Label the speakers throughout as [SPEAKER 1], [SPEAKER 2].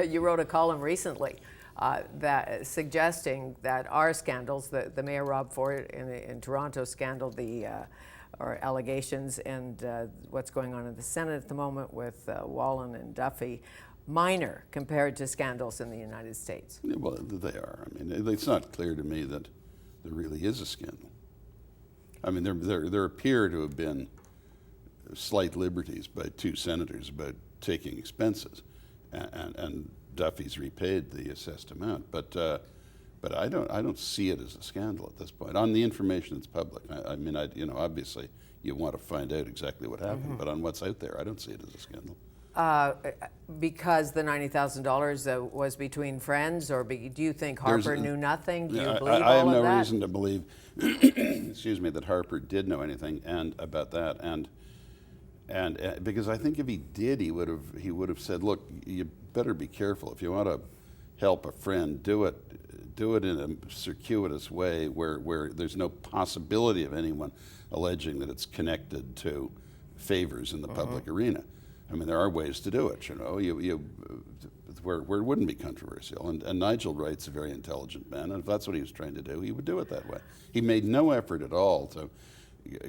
[SPEAKER 1] you wrote a column recently that suggesting that our scandals, the Mayor Rob Ford in Toronto scandal, or allegations, and what's going on in the Senate at the moment with Wallen and Duffy, minor compared to scandals in the United States.
[SPEAKER 2] Well, they are. I mean, it's not clear to me that there really is a scandal. I mean, there appear to have been slight liberties by two senators about taking expenses, and Duffy's repaid the assessed amount. But I don't see it as a scandal at this point. On the information that's public, I mean, obviously you want to find out exactly what happened, but on what's out there, I don't see it as a scandal.
[SPEAKER 1] Because the $90,000 was between friends, or do you think Harper knew nothing? Do you believe all of that?
[SPEAKER 2] I have no reason to believe, excuse me, that Harper did know anything about that, and because I think if he did, he would have said, look, you better be careful if you want to help a friend. Do it in a circuitous way where there's no possibility of anyone alleging that it's connected to favors in the public arena. I mean, there are ways to do it, where it wouldn't be controversial. And Nigel Wright's a very intelligent man, and if that's what he was trying to do, he would do it that way. He made no effort at all to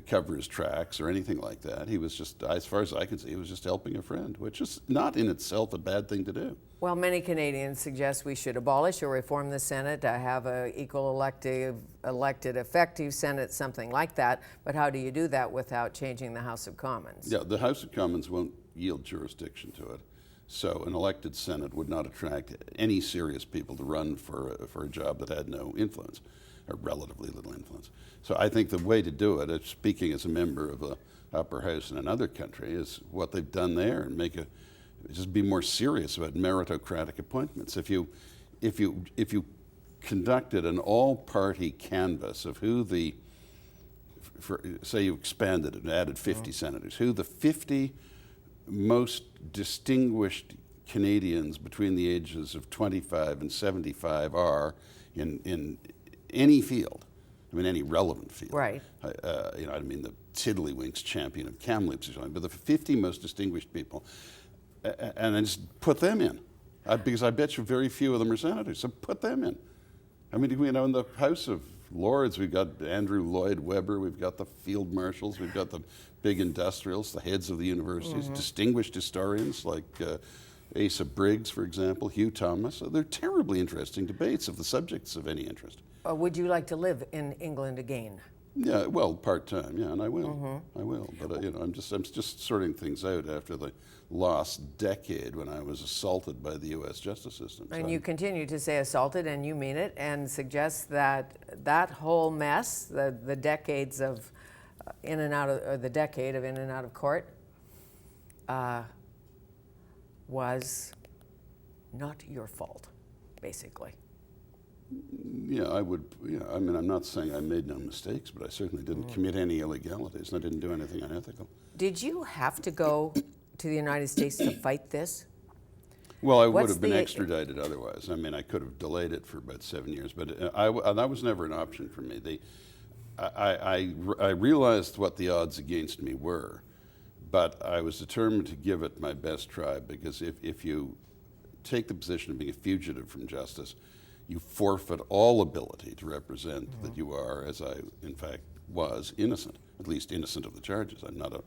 [SPEAKER 2] cover his tracks or anything like that. He was just, as far as I can see, he was just helping a friend, which is not in itself a bad thing to do.
[SPEAKER 1] Well, many Canadians suggest we should abolish or reform the Senate, have an equal elected effective Senate, something like that. But how do you do that without changing the House of Commons?
[SPEAKER 2] Yeah, the House of Commons won't yield jurisdiction to it. So an elected Senate would not attract any serious people to run for a job that had no influence, or relatively little influence. So I think the way to do it, speaking as a member of the upper house in another country, is what they've done there, and just be more serious about meritocratic appointments. If you conducted an all-party canvass of who say you expanded and added 50 senators, who the 50 most distinguished Canadians between the ages of 25 and 75 are in any field. I mean, any relevant field.
[SPEAKER 1] Right.
[SPEAKER 2] I mean, the Tiddlywinks champion of Kamloops or something, but the 50 most distinguished people, and then just put them in, because I bet you very few of them are senators. So put them in. I mean, in the House of Lords, we've got Andrew Lloyd Webber, we've got the field marshals, we've got the big industrials, the heads of the universities, distinguished historians like Asa Briggs, for example, Hugh Thomas. They're terribly interesting debates of the subjects of any interest.
[SPEAKER 1] Would you like to live in England again?
[SPEAKER 2] Yeah, well, part-time, yeah, and I will. I will, but I'm just sorting things out after the lost decade when I was assaulted by the U.S. justice system.
[SPEAKER 1] And you continue to say assaulted, and you mean it, and suggest that whole mess, the decades of in and out of, or the decade of in and out of court, was not your fault, basically.
[SPEAKER 2] Yeah, I would. Yeah, I mean, I'm not saying I made no mistakes, but I certainly didn't commit any illegalities, and I didn't do anything unethical.
[SPEAKER 1] Did you have to go to the United States to fight this?
[SPEAKER 2] Well, I would have been extradited otherwise. I mean, I could have delayed it for about 7 years, but that was never an option for me. I realized what the odds against me were, but I was determined to give it my best try, because if you take the position of being a fugitive from justice, you forfeit all ability to represent that you are, as I in fact was, innocent, at least innocent of the charges. I'm not a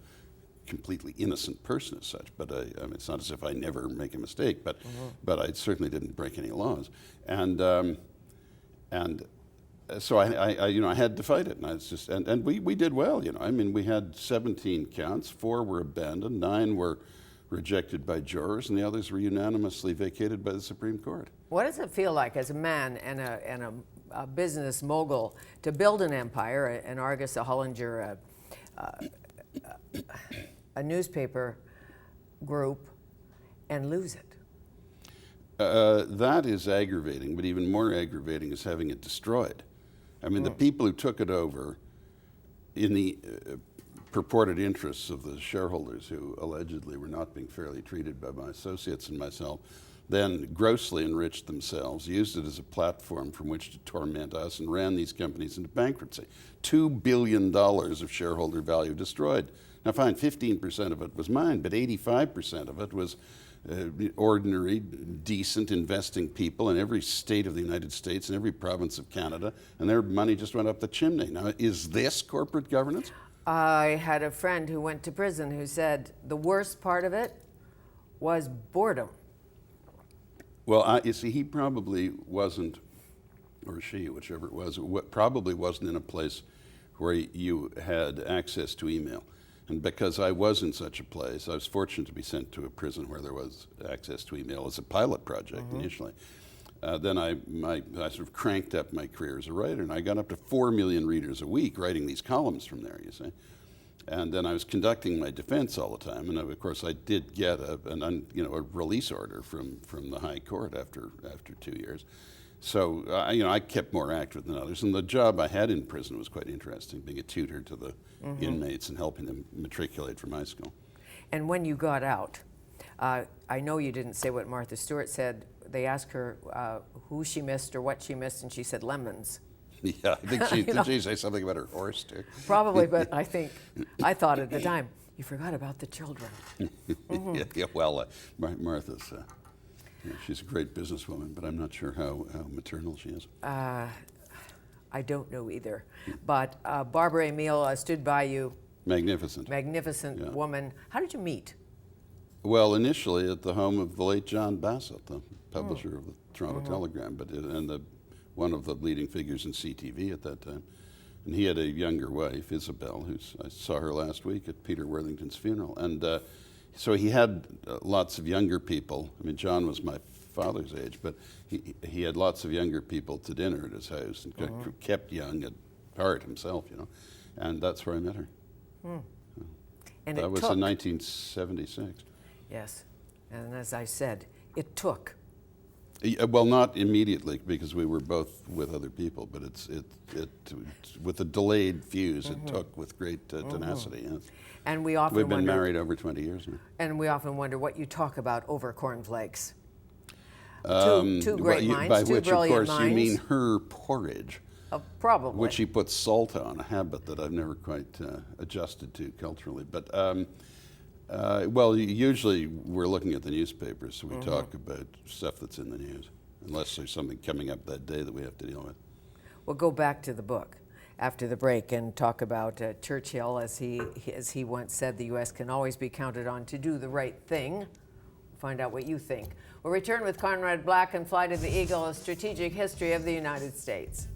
[SPEAKER 2] completely innocent person as such, but I mean, it's not as if I never make a mistake, but I certainly didn't break any laws. And so I had to fight it, and and we did well. I mean, we had 17 counts, 4 were abandoned, 9 were rejected by jurors, and the others were unanimously vacated by the Supreme Court.
[SPEAKER 1] What does it feel like as a man and a business mogul to build an empire, an Argus, a Hollinger, a newspaper group, and lose it?
[SPEAKER 2] That is aggravating, but even more aggravating is having it destroyed. I mean, the people who took it over in the purported interests of the shareholders, who allegedly were not being fairly treated by my associates and myself, then grossly enriched themselves, used it as a platform from which to torment us, and ran these companies into bankruptcy. $2 billion of shareholder value destroyed. Now fine, 15% of it was mine, but 85% of it was ordinary, decent, investing people in every state of the United States and every province of Canada, and their money just went up the chimney. Now, is this corporate governance?
[SPEAKER 1] I had a friend who went to prison who said the worst part of it was boredom.
[SPEAKER 2] Well, you see, he probably wasn't, or she, whichever it was, probably wasn't in a place where you had access to email. And because I was in such a place, I was fortunate to be sent to a prison where there was access to email as a pilot project initially. Then I sort of cranked up my career as a writer, and I got up to 4 million readers a week writing these columns from there, you see. And then I was conducting my defense all the time, and of course I did get a release order from the High Court after 2 years. So I kept more active than others, and the job I had in prison was quite interesting, being a tutor to the inmates and helping them matriculate for my school.
[SPEAKER 1] And when you got out, I know you didn't say what Martha Stewart said. They asked her who she missed or what she missed, and she said lemons.
[SPEAKER 2] Yeah, I think she did she say something about her horse too?
[SPEAKER 1] Probably, but I thought at the time, you forgot about the children.
[SPEAKER 2] Yeah, well, Martha's, she's a great businesswoman, but I'm not sure how maternal she is.
[SPEAKER 1] I don't know either. But Barbara Emile stood by you.
[SPEAKER 2] Magnificent.
[SPEAKER 1] Magnificent woman. How did you meet?
[SPEAKER 2] Well, initially at the home of the late John Bassett, the publisher of the Toronto Telegram, and one of the leading figures in CTV at that time. And he had a younger wife, Isabel, I saw her last week at Peter Worthington's funeral. And so he had lots of younger people. I mean, John was my father's age, but he had lots of younger people to dinner at his house, and kept young at heart himself, And that's where I met her.
[SPEAKER 1] And
[SPEAKER 2] that was in 1976.
[SPEAKER 1] Yes, and as I said, it took.
[SPEAKER 2] Well, not immediately, because we were both with other people, but it's with a delayed fuse. It took with great tenacity. Yes.
[SPEAKER 1] And we've
[SPEAKER 2] been married over 20 years now.
[SPEAKER 1] And we often wonder what you talk about over cornflakes. Two great minds,
[SPEAKER 2] by
[SPEAKER 1] two
[SPEAKER 2] which,
[SPEAKER 1] brilliant
[SPEAKER 2] of course,
[SPEAKER 1] minds.
[SPEAKER 2] you mean her porridge.
[SPEAKER 1] Probably.
[SPEAKER 2] Which she puts salt on, a habit that I've never quite adjusted to culturally. But well, usually we're looking at the newspapers, so we talk about stuff that's in the news, unless there's something coming up that day that we have to deal with.
[SPEAKER 1] We'll go back to the book after the break and talk about Churchill, as he once said, the U.S. can always be counted on to do the right thing. Find out what you think. We'll return with Conrad Black and Fly to the Eagle, a strategic history of the United States.